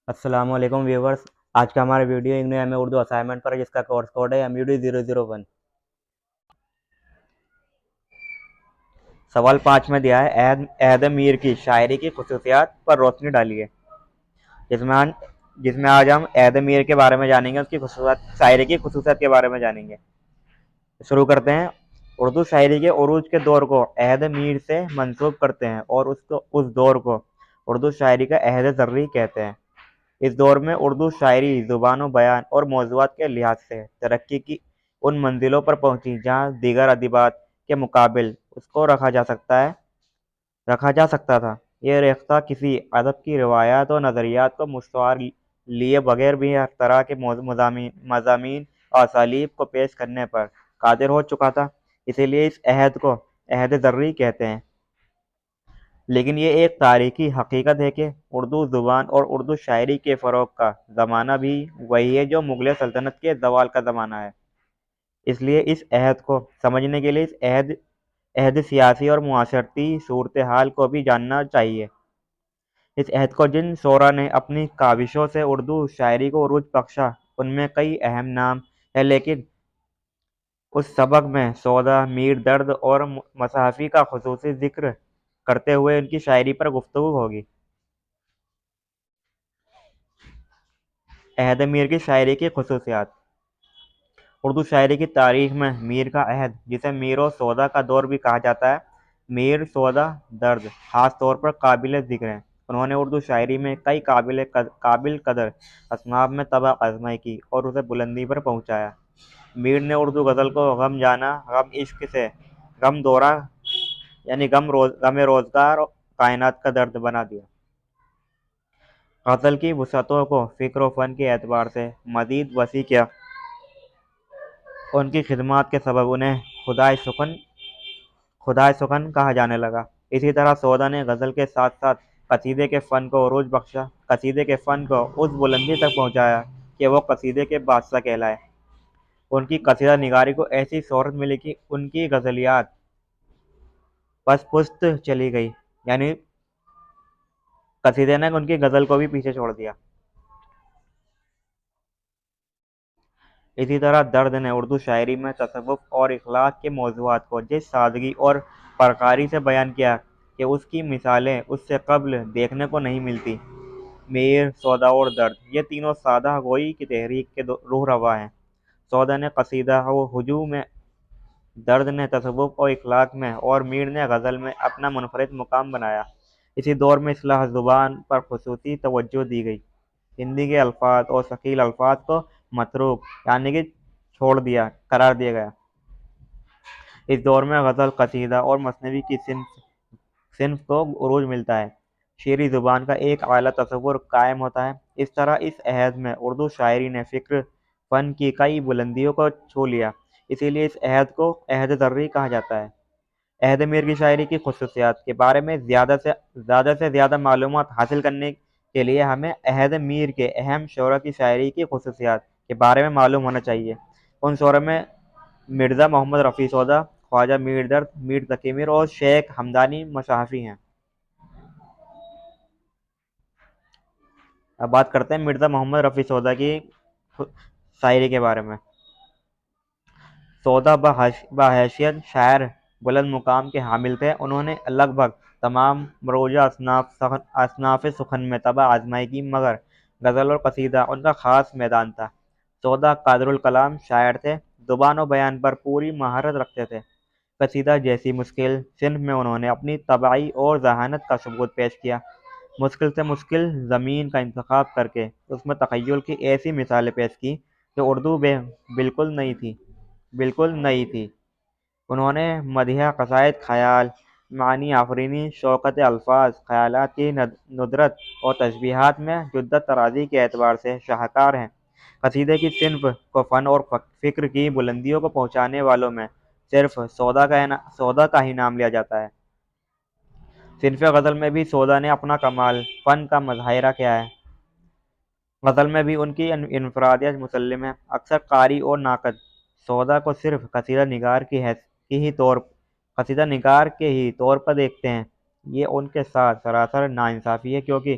السلام علیکم ویورز، آج کا ہمارا ویڈیو انگلش ایم اے اردو اسائنمنٹ پر ہے، جس کا کورس کوڈ ہے MUD001۔ سوال 5 میں دیا ہے، عہد میر کی شاعری کی خصوصیات پر روشنی ڈالیے۔ جس میں آج ہم عہد میر کے بارے میں جانیں گے، اس کی خصوصیات، شاعری کی خصوصیات کے بارے میں جانیں گے۔ شروع کرتے ہیں۔ اردو شاعری کے عروج کے دور کو عہد میر سے منسوب کرتے ہیں اور اس دور کو اردو شاعری کا عہد زرعی کہتے ہیں۔ اس دور میں اردو شاعری زبان و بیان اور موضوعات کے لحاظ سے ترقی کی ان منزلوں پر پہنچی جہاں دیگر ادبیات کے مقابل اس کو رکھا جا سکتا تھا۔ یہ ریختہ کسی ادب کی روایات اور نظریات کو مستعار لیے بغیر بھی ہر طرح کے مضامین اور اسالیب کو پیش کرنے پر قادر ہو چکا تھا، اسی لیے اس عہد کو عہد زرعی کہتے ہیں۔ لیکن یہ ایک تاریخی حقیقت ہے کہ اردو زبان اور اردو شاعری کے فروغ کا زمانہ بھی وہی ہے جو مغلیہ سلطنت کے زوال کا زمانہ ہے۔ اس لیے اس عہد کو سمجھنے کے لیے اس عہد سیاسی اور معاشرتی صورتحال کو بھی جاننا چاہیے۔ اس عہد کو جن شعراء نے اپنی کاوشوں سے اردو شاعری کو عروج بخشا، ان میں کئی اہم نام ہیں، لیکن اس سبق میں سودا، میر درد اور مصحفی کا خصوصی ذکر کرتے ہوئے ان کی شاعری پر گفتگو ہوگی۔ عہد میر کی شاعری کی خصوصیات۔ اردو شاعری کی تاریخ میں میر کا عہد، جسے میر و سودا کا دور بھی کہا جاتا ہے، میر سودا درد، خاص طور پر قابل ذکر ہیں۔ انہوں نے اردو شاعری میں کئی قابل قدر اصناف میں طبع آزمائی کی اور اسے بلندی پر پہنچایا۔ میر نے اردو غزل کو غم جانا، غم عشق سے غم دورہ یعنی غم روزگار اور کائنات کا درد بنا دیا۔ غزل کی وسعتوں کو فکر و فن کے اعتبار سے مزید وسیع کیا۔ ان کی خدمات کے سبب انہیں خدائے سخن کہا جانے لگا۔ اسی طرح سودا نے غزل کے ساتھ ساتھ قصیدے کے فن کو عروج بخشا، قصیدے کے فن کو اس بلندی تک پہنچایا کہ وہ قصیدے کے بادشاہ کہلائے۔ ان کی قصیدہ نگاری کو ایسی شہرت ملی کہ ان کی غزلیات پس پشت چلی گئی، یعنی قصیدے نے ان کی غزل کو بھی پیچھے چھوڑ دیا۔ اسی طرح درد نے اردو شاعری میں تصوف اور اخلاق کے موضوعات کو جس سادگی اور پرکاری سے بیان کیا کہ اس کی مثالیں اس سے قبل دیکھنے کو نہیں ملتی۔ میر، سودا اور درد، یہ تینوں سادہ گوئی کی تحریک کے روح رواں ہیں۔ سودا نے قصیدہ و ہجوم میں، درد نے تصوف و اخلاق میں اور میر نے غزل میں اپنا منفرد مقام بنایا۔ اسی دور میں اصلاح زبان پر خصوصی توجہ دی گئی۔ ہندی کے الفاظ اور ثقیل الفاظ کو متروک یعنی کہ چھوڑ دیا قرار دیا گیا۔ اس دور میں غزل، قصیدہ اور مثنوی کی صنف کو عروج ملتا ہے۔ شعری زبان کا ایک اعلیٰ تصور قائم ہوتا ہے۔ اس طرح اس عہد میں اردو شاعری نے فکر فن کی کئی بلندیوں کو چھو لیا، اسی لیے اس عہد کو عہد زرعی کہا جاتا ہے۔ عہد میر کی شاعری کی خصوصیات کے بارے میں زیادہ سے زیادہ معلومات حاصل کرنے کے لیے ہمیں عہد میر کے اہم شعراء کی شاعری کی خصوصیات کے بارے میں معلوم ہونا چاہیے۔ ان شعراء میں مرزا محمد رفیع سودا، خواجہ میر درد، میر تقی میر اور شیخ ہمدانی مصحفی ہیں۔ اب بات کرتے ہیں مرزا محمد رفیع سودا کی شاعری کے بارے میں۔ سودا بحیثیت شاعر بلند مقام کے حامل تھے۔ انہوں نے لگ بھگ تمام مروجہ اصناف سخن میں طبع آزمائی کی، مگر غزل اور قصیدہ ان کا خاص میدان تھا۔ سودا قادر الکلام شاعر تھے، زبان و بیان پر پوری مہارت رکھتے تھے۔ قصیدہ جیسی مشکل صنف میں انہوں نے اپنی طباعی اور ذہانت کا ثبوت پیش کیا۔ مشکل سے مشکل ضمین کا انتخاب کر کے اس میں تخیل کی ایسی مثالیں پیش کی جو اردو میں بالکل نئی تھی۔ انہوں نے مدیحہ، قصائد، خیال، معنی آفرینی، شوکت الفاظ، خیالات کی ندرت اور تشبیہات میں جدت طرازی کے اعتبار سے شاہکار ہیں۔ قصیدے کی صنف کو فن اور فکر کی بلندیوں کو پہنچانے والوں میں صرف سودا کا ہی نام لیا جاتا ہے۔ صنف غزل میں بھی سودا نے اپنا کمال فن کا مظاہرہ کیا ہے۔ غزل میں بھی ان کی انفرادیت مسلم ہے۔ اکثر قاری اور ناقد سودا کو صرف قصیدہ نگار کے ہی طور پر دیکھتے ہیں۔ یہ ان کے ساتھ سراسر ناانصافی ہے، کیونکہ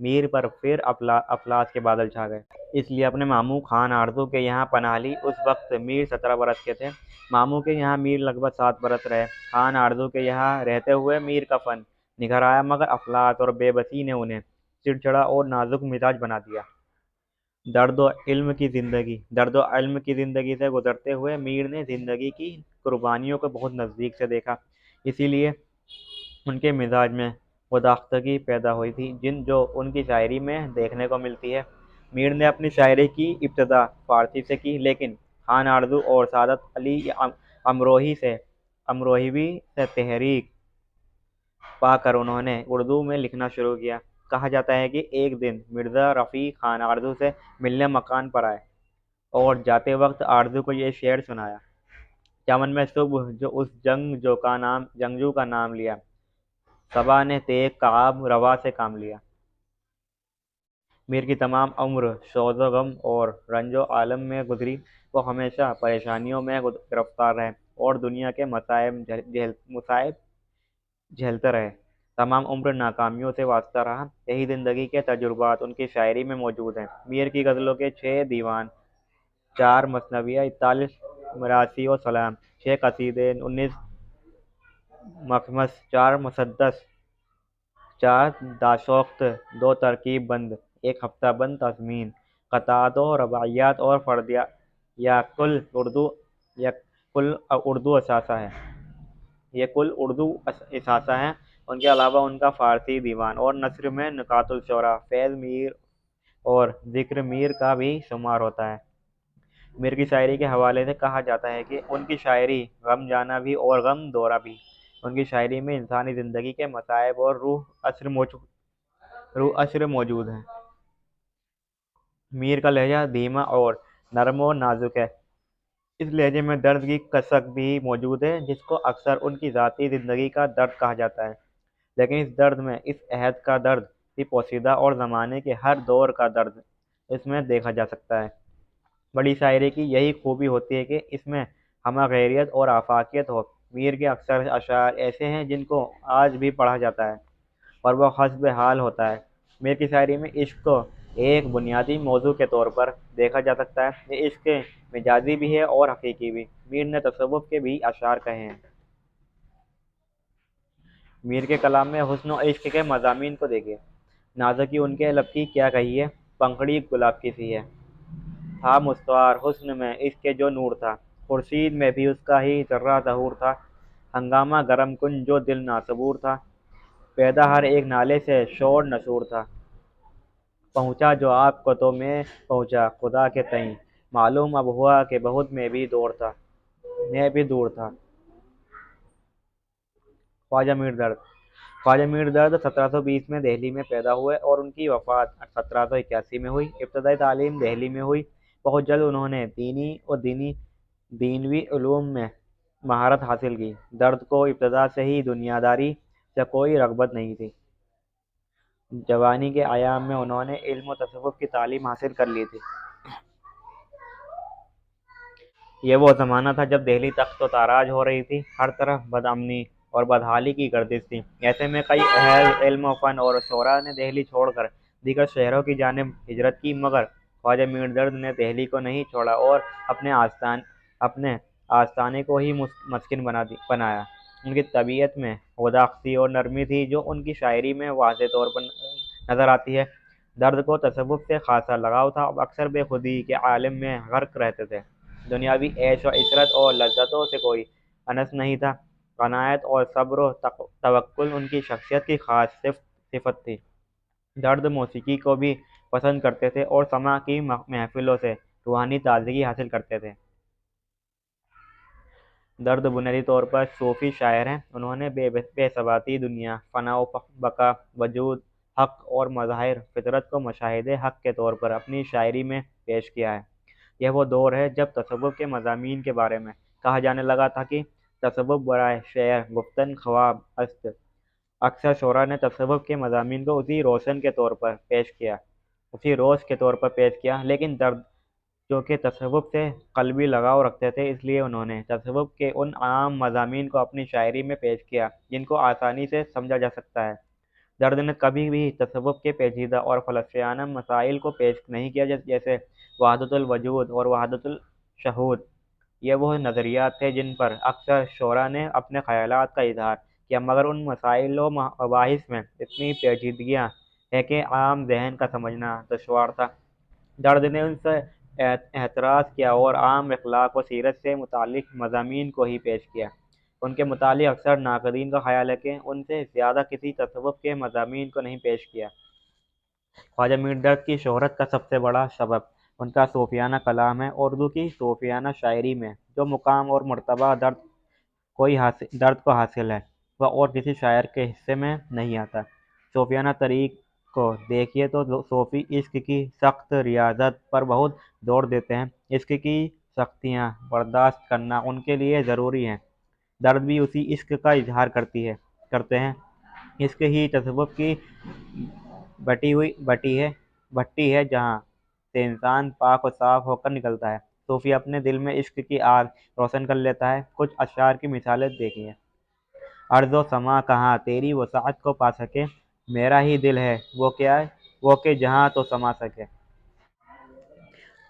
میر پر پھر افلاس کے بادل چھا گئے، اس لیے اپنے ماموں خان آرزو کے یہاں پناہ لی۔ اس وقت میر 17 برس کے تھے۔ ماموں کے یہاں میر لگ بھگ 7 برس رہے۔ خان آرزو کے یہاں رہتے ہوئے میر کا فن نکھر آیا، مگر افلاس اور بے بسی نے انہیں چڑچڑا اور نازک مزاج بنا دیا۔ درد و علم کی زندگی سے گزرتے ہوئے میر نے زندگی کی قربانیوں کو بہت نزدیک سے دیکھا، اسی لیے ان کے مزاج میں گداختگی پیدا ہوئی تھی جو ان کی شاعری میں دیکھنے کو ملتی ہے۔ میر نے اپنی شاعری کی ابتدا فارسی سے کی، لیکن خان آرزو اور سعادت علی امروہوی سے تحریک پا کر انہوں نے اردو میں لکھنا شروع کیا۔ کہا جاتا ہے کہ ایک دن مرزا رفیع خان آرزو سے ملنے مکان پر آئے اور جاتے وقت آرزو کو یہ شعر سنایا: چمن میں صبح جو اس جنگجو کا نام لیا، صبا نے تیغ کعب روا سے کام لیا۔ میر کی تمام عمر سوز و غم اور رنج و عالم میں گزری۔ وہ ہمیشہ پریشانیوں میں گرفتار رہے اور دنیا کے مصائب جھیلتے رہے۔ تمام عمر ناکامیوں سے وابستہ رہا۔ یہی زندگی کے تجربات ان کی شاعری میں موجود ہیں۔ میر کی غزلوں کے 6 دیوان، 4 مثنویہ، 41 مراثی و سلام، 6 قصیدے، 19 مخمس، 4 مسدس، 4 داشوقت، 2 ترکیب بند، 1 ہفتہ بند تضمین، قطعات و رباعیات اور فردیات، یہ کل اردو اثاثہ ہے۔ ان کے علاوہ ان کا فارسی دیوان اور نثر میں نکات الشعراء، فیض میر اور ذکر میر کا بھی شمار ہوتا ہے۔ میر کی شاعری کے حوالے سے کہا جاتا ہے کہ ان کی شاعری غم جانا بھی اور غم دورہ بھی۔ ان کی شاعری میں انسانی زندگی کے مصائب اور روح اشر موجود ہیں۔ میر کا لہجہ دھیما اور نرم و نازک ہے۔ اس لہجے میں درد کی کسک بھی موجود ہے، جس کو اکثر ان کی ذاتی زندگی کا درد کہا جاتا ہے، لیکن اس درد میں اس عہد کا درد بھی پوشیدہ اور زمانے کے ہر دور کا درد اس میں دیکھا جا سکتا ہے۔ بڑی شاعری کی یہی خوبی ہوتی ہے کہ اس میں ہمہ غیریت اور آفاقیت ہو۔ میر کے اکثر اشعار ایسے ہیں جن کو آج بھی پڑھا جاتا ہے اور وہ حسب حال ہوتا ہے۔ میر کی شاعری میں عشق کو ایک بنیادی موضوع کے طور پر دیکھا جا سکتا ہے۔ یہ عشق مجازی بھی ہے اور حقیقی بھی۔ میر نے تصوف کے بھی اشعار کہے ہیں۔ میر کے کلام میں حسن و عشق کے مضامین کو دیکھیے۔ نازکی ان کے لب کی کیا کہیے، پنکھڑی گلاب کی سی ہے۔ تھا مستعار حسن میں عشق کے جو نور تھا، خورشید میں بھی اس کا ہی ذرہ ظہور تھا۔ ہنگامہ گرم کن جو دل ناصبور تھا، پیدا ہر ایک نالے سے شور نشور تھا۔ پہنچا جو آپ کو تو میں پہنچا خدا کے تئیں، معلوم اب ہوا کہ بہت میں بھی دور تھا۔ خواجہ میر درد 1720 میں دہلی میں پیدا ہوئے اور ان کی وفات 1781 میں ہوئی۔ ابتدائی تعلیم دہلی میں ہوئی۔ بہت جلد انہوں نے دینی و دینوی علوم میں مہارت حاصل کی۔ درد کو ابتدا سے ہی دنیاداری سے کوئی رغبت نہیں تھی۔ جوانی کے ایام میں انہوں نے علم و تصوف کی تعلیم حاصل کر لی تھی۔ یہ وہ زمانہ تھا جب دہلی تخت و تاراج ہو رہی تھی، ہر طرف بدامنی اور بدحالی کی گردش تھی۔ ایسے میں کئی اہل علم و فن اور شعراء نے دہلی چھوڑ کر دیگر شہروں کی جانب ہجرت کی، مگر خواجہ میر درد نے دہلی کو نہیں چھوڑا اور اپنے آستانے کو ہی مسکن بنایا۔ ان کی طبیعت میں گداختی اور نرمی تھی جو ان کی شاعری میں واضح طور پر نظر آتی ہے۔ درد کو تصوف سے خاصا لگاؤ تھا، اکثر بے خودی کے عالم میں غرق رہتے تھے۔ دنیاوی عیش و عشرت اور لذتوں سے کوئی انس نہیں تھا۔ قناعت اور صبر و توکل ان کی شخصیت کی خاص صفت تھی۔ درد موسیقی کو بھی پسند کرتے تھے اور سماع کی محفلوں سے روحانی تازگی حاصل کرتے تھے۔ درد بنیادی طور پر صوفی شاعر ہیں۔ انہوں نے بے ثباتی دنیا، فنا و بقا، وجود حق اور مظاہر فطرت کو مشاہدے حق کے طور پر اپنی شاعری میں پیش کیا ہے۔ یہ وہ دور ہے جب تصوف کے مضامین کے بارے میں کہا جانے لگا تھا کہ تصوف برائے شعر گفتن خواب است۔ اکثر شعراء نے تصوف کے مضامین کو اسی روش کے طور پر پیش کیا، لیکن درد جو کہ تصوف سے قلبی لگاؤ رکھتے تھے، اس لیے انہوں نے تصوف کے ان عام مضامین کو اپنی شاعری میں پیش کیا جن کو آسانی سے سمجھا جا سکتا ہے۔ درد نے کبھی بھی تصوف کے پیچیدہ اور فلسفیانہ مسائل کو پیش نہیں کیا، جیسے وحدت الوجود اور وحدت الشہود۔ یہ وہ نظریات تھے جن پر اکثر شعراء نے اپنے خیالات کا اظہار کیا، مگر ان مسائل و مباحث میں اتنی پیچیدگیاں ہے کہ عام ذہن کا سمجھنا دشوار تھا۔ درد نے ان سے اعتراض کیا اور عام اخلاق و سیرت سے متعلق مضامین کو ہی پیش کیا۔ ان کے متعلق اکثر ناقدین کا خیال ہے کہ ان سے زیادہ کسی تصوف کے مضامین کو نہیں پیش کیا۔ خواجہ میر درد کی شہرت کا سب سے بڑا سبب ان کا صوفیانہ کلام ہے۔ اردو کی صوفیانہ شاعری میں جو مقام اور مرتبہ درد کو حاصل ہے، وہ اور کسی شاعر کے حصے میں نہیں آتا۔ صوفیانہ طریق کو دیکھیے تو صوفی عشق کی سخت ریاضت پر بہت زور دیتے ہیں۔ عشق کی سختیاں برداشت کرنا ان کے لیے ضروری ہیں۔ درد بھی اسی عشق کا اظہار کرتے ہیں۔ عشق ہی تصوف کی بھٹی ہے جہاں سے انسان پاک و صاف ہو کر نکلتا ہے۔ صوفی اپنے دل میں عشق کی آگ روشن کر لیتا ہے۔ کچھ اشعار کی مثالیں دیکھیے۔ ارض و سما کہاں تیری وسعت کو پا سکے، میرا ہی دل ہے وہ کہ جہاں تو سما سکے۔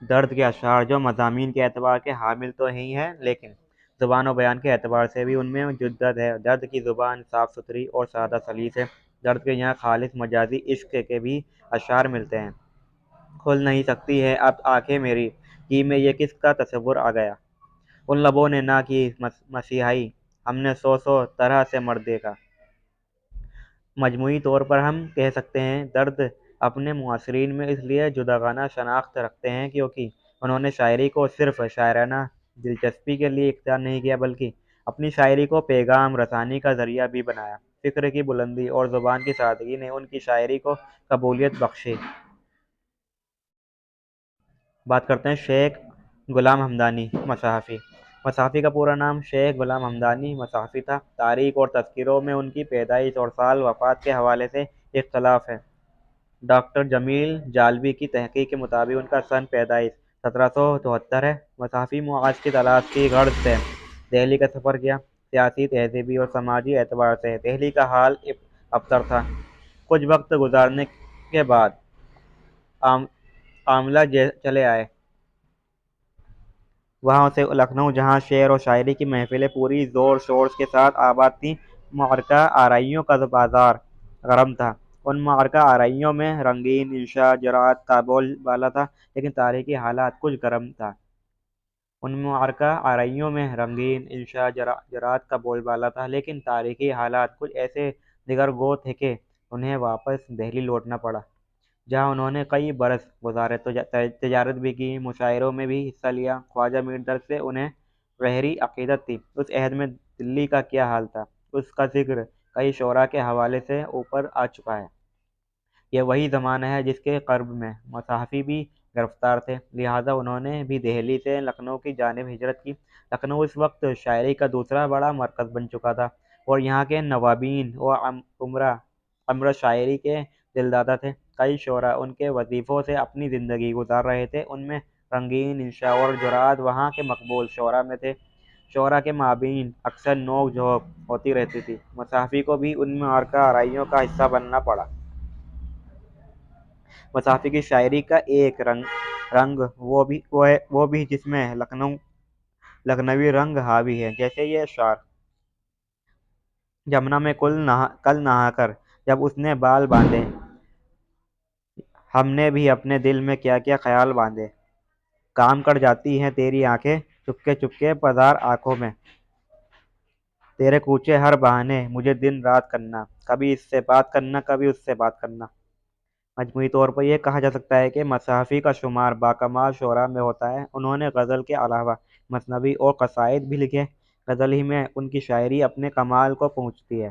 درد کے اشعار جو مضامین کے اعتبار کے حامل تو ہی ہیں، لیکن زبان و بیان کے اعتبار سے بھی ان میں جدت ہے۔ درد کی زبان صاف ستھری اور سادہ سلیس ہے۔ درد کے یہاں خالص مجازی عشق کے بھی اشعار ملتے ہیں۔ کھل نہیں سکتی ہے اب آنکھیں میری، کی میں یہ کس کا تصور آ گیا۔ ان لبوں نے نہ کی مسیحائی، ہم نے سو طرح سے مرد دیکھا۔ مجموعی طور پر ہم کہہ سکتے ہیں درد اپنے معاصرین میں اس لیے جداگانہ شناخت رکھتے ہیں کیونکہ انہوں نے شاعری کو صرف شاعرانہ دلچسپی کے لیے اختیار نہیں کیا، بلکہ اپنی شاعری کو پیغام رسانی کا ذریعہ بھی بنایا۔ فکر کی بلندی اور زبان کی سادگی نے ان کی شاعری کو قبولیت بخشی۔ بات کرتے ہیں شیخ غلام حمدانی مصحفی۔ مصحفی کا پورا نام شیخ غلام حمدانی مصحفی تھا۔ تاریخ اور تذکروں میں ان کی پیدائش اور سال وفات کے حوالے سے اختلاف ہے۔ ڈاکٹر جمیل جالبی کی تحقیق کے مطابق ان کا سن پیدائش 1774 ہے۔ مصحفی معاش کی تلاش کی غرض سے دہلی کا سفر کیا۔ سیاسی، تہذیبی اور سماجی اعتبار سے دہلی کا حال ابتر تھا۔ کچھ وقت گزارنے کے بعد آملہ چلے آئے۔ وہاں سے لکھنؤ، جہاں شعر و شاعری کی محفلیں پوری زور شور کے ساتھ آباد تھیں۔ معرکہ آرائیوں کا بازار گرم تھا۔ ان معرکہ آرائیوں میں رنگین انشا جرات کا بول بالا تھا، لیکن تاریخی حالات کچھ گرم تھا۔ ان معرکہ آرائیوں میں رنگین انشا جرات کا بول بالا تھا، لیکن تاریخی حالات کچھ ایسے دگرگوں تھے کہ انہیں واپس دہلی لوٹنا پڑا، جہاں انہوں نے کئی برس گزارے، تجارت بھی کی، مشاعروں میں بھی حصہ لیا۔ خواجہ میر درد سے انہیں گہری عقیدت تھی۔ اس عہد میں دلی کا کیا حال تھا، اس کا ذکر کئی شعراء کے حوالے سے اوپر آ چکا ہے۔ یہ وہی زمانہ ہے جس کے قرب میں مصحفی بھی گرفتار تھے، لہٰذا انہوں نے بھی دہلی سے لکھنؤ کی جانب ہجرت کی۔ لکھنؤ اس وقت شاعری کا دوسرا بڑا مرکز بن چکا تھا اور یہاں کے نوابین و امراء شاعری کے دلدادہ تھے۔ کئی شعراء ان کے وظیفوں سے اپنی زندگی گزار رہے تھے۔ ان میں رنگین انشا اور جرات وہاں کے مقبول شعراء میں تھے۔ شعراء کے مابین اکثر نوک جھوک ہوتی رہتی تھی۔ مصحفی کو بھی ان معرکہ آرائیوں کا حصہ بننا پڑا۔ مصحفی کی شاعری کا ایک رنگ وہ بھی جس میں لکھنوی رنگ حاوی ہے، جیسے یہ اشعار: جمنا میں کل نہا کر جب اس نے بال باندھے، ہم نے بھی اپنے دل میں کیا کیا خیال باندھے۔ کام کر جاتی ہیں تیری آنکھیں چپکے چپکے پدار آنکھوں میں، تیرے کوچے ہر بہانے مجھے دن رات کرنا، کبھی اس سے بات کرنا کبھی اس سے بات کرنا۔ مجموعی طور پر یہ کہا جا سکتا ہے کہ مصحفی کا شمار باکمال شعراء میں ہوتا ہے۔ انہوں نے غزل کے علاوہ مثنوی اور قصائد بھی لکھے۔ غزل ہی میں ان کی شاعری اپنے کمال کو پہنچتی ہے۔